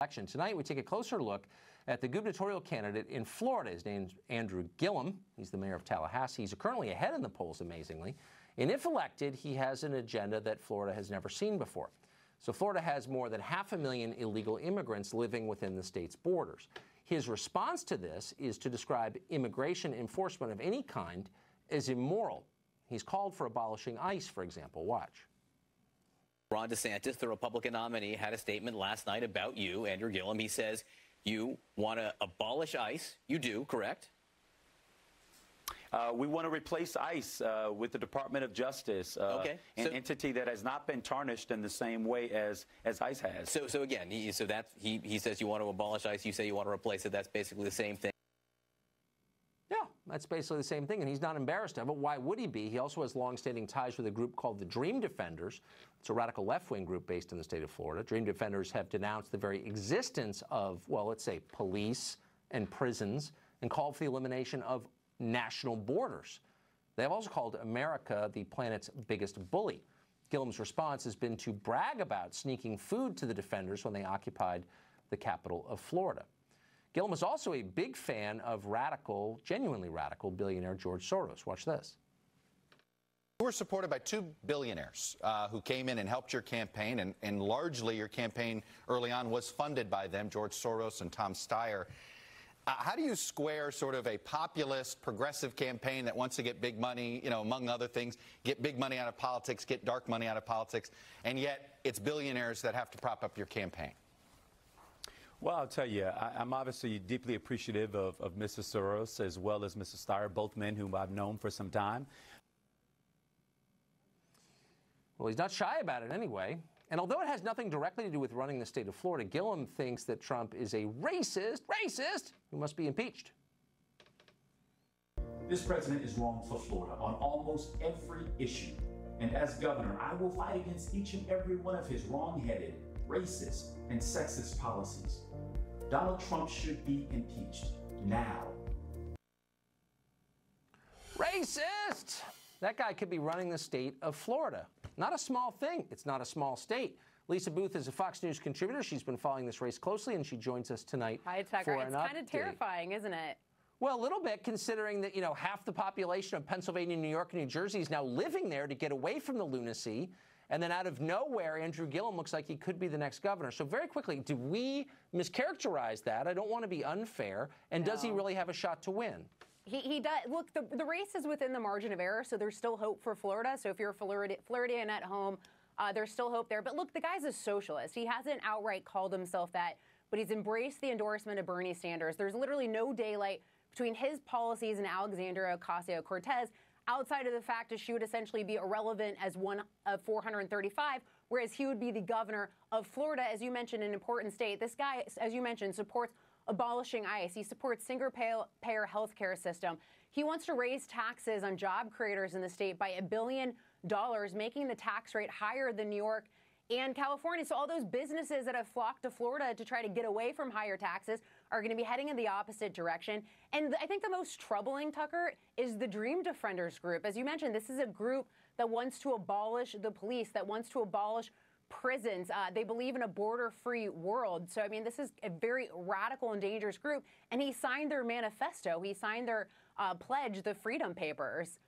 election. Tonight, we take a closer look at the gubernatorial candidate in Florida. His name's Andrew Gillum. He's the mayor of Tallahassee. He's currently ahead in the polls, amazingly. And if elected, he has an agenda that Florida has never seen before. So Florida has more than 500,000 illegal immigrants living within the state's borders. His response to this is to describe immigration enforcement of any kind as immoral. He's called for abolishing ICE, for example. Watch. Ron DeSantis, the Republican nominee, had a statement last night about you, Andrew Gillum. He says you want to abolish ICE. You do, correct? We want to replace ICE with the Department of Justice, an entity that has not been tarnished in the same way as ICE has. So again, he says you want to abolish ICE. You say you want to replace it. That's basically the same thing. Yeah, that's basically the same thing, and he's not embarrassed of it. Why would he be? He also has long-standing ties with a group called the Dream Defenders. It's a radical left-wing group based in the state of Florida. Dream Defenders have denounced the very existence of, well, let's say, police and prisons and called for the elimination of national borders. They have also called America the planet's biggest bully. Gillum's response has been to brag about sneaking food to the defenders when they occupied the capital of Florida. Gillum is also a big fan of radical, genuinely radical billionaire George Soros. Watch this. You were supported by two billionaires who came in and helped your campaign, and largely your campaign early on was funded by them, George Soros and Tom Steyer. How do you square sort of a populist, progressive campaign that wants to get big money, you know, among other things, get big money out of politics, get dark money out of politics, and yet it's billionaires that have to prop up your campaign? Well, I'll tell you, I'm obviously deeply appreciative of Mr. Soros as well as Mr. Steyer, both men whom I've known for some time. Well, he's not shy about it anyway. And although it has nothing directly to do with running the state of Florida, Gillum thinks that Trump is a racist who must be impeached. This president is wrong for Florida on almost every issue. And as governor, I will fight against each and every one of his wrong-headed, racist, and sexist policies. Donald Trump should be impeached now. Racist! That guy could be running the state of Florida. Not a small thing. It's not a small state. Lisa Booth is a Fox News contributor. She's been following this race closely, and she joins us tonight. Hi, Tucker. It's kind of terrifying, isn't it? Well, a little bit, considering that, you know, half the population of Pennsylvania, New York, and New Jersey is now living there to get away from the lunacy. And then out of nowhere, Andrew Gillum looks like he could be the next governor. So very quickly, do we mischaracterize that? I don't want to be unfair. And does he really have a shot to win? He does. Look, the race is within the margin of error, so there's still hope for Florida. So if you're a Floridian at home, there's still hope there. But look, the guy's a socialist. He hasn't outright called himself that, but he's embraced the endorsement of Bernie Sanders. There's literally no daylight between his policies and Alexandria Ocasio-Cortez, outside of the fact that she would essentially be irrelevant as one of 435, whereas he would be the governor of Florida, as you mentioned, an important state. This guy, as you mentioned, supports abolishing ICE. He supports single-payer health care system. He wants to raise taxes on job creators in the state by $1 billion, making the tax rate higher than New York and California. So all those businesses that have flocked to Florida to try to get away from higher taxes are going to be heading in the opposite direction. And I think the most troubling, Tucker, is the Dream Defenders group. As you mentioned, this is a group that wants to abolish the police, that wants to abolish prisons. They believe in a border-free world. So, I mean, this is a very radical and dangerous group. And he signed their manifesto. He signed their pledge, the Freedom Papers.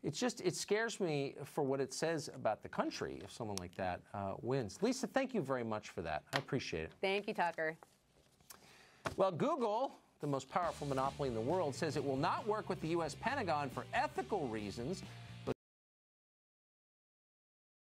It's just, it scares me for what it says about the country if someone like that wins. Lisa, thank you very much for that. I appreciate it. Thank you, Tucker. Well, Google, the most powerful monopoly in the world, says it will not work with the U.S. Pentagon for ethical reasons.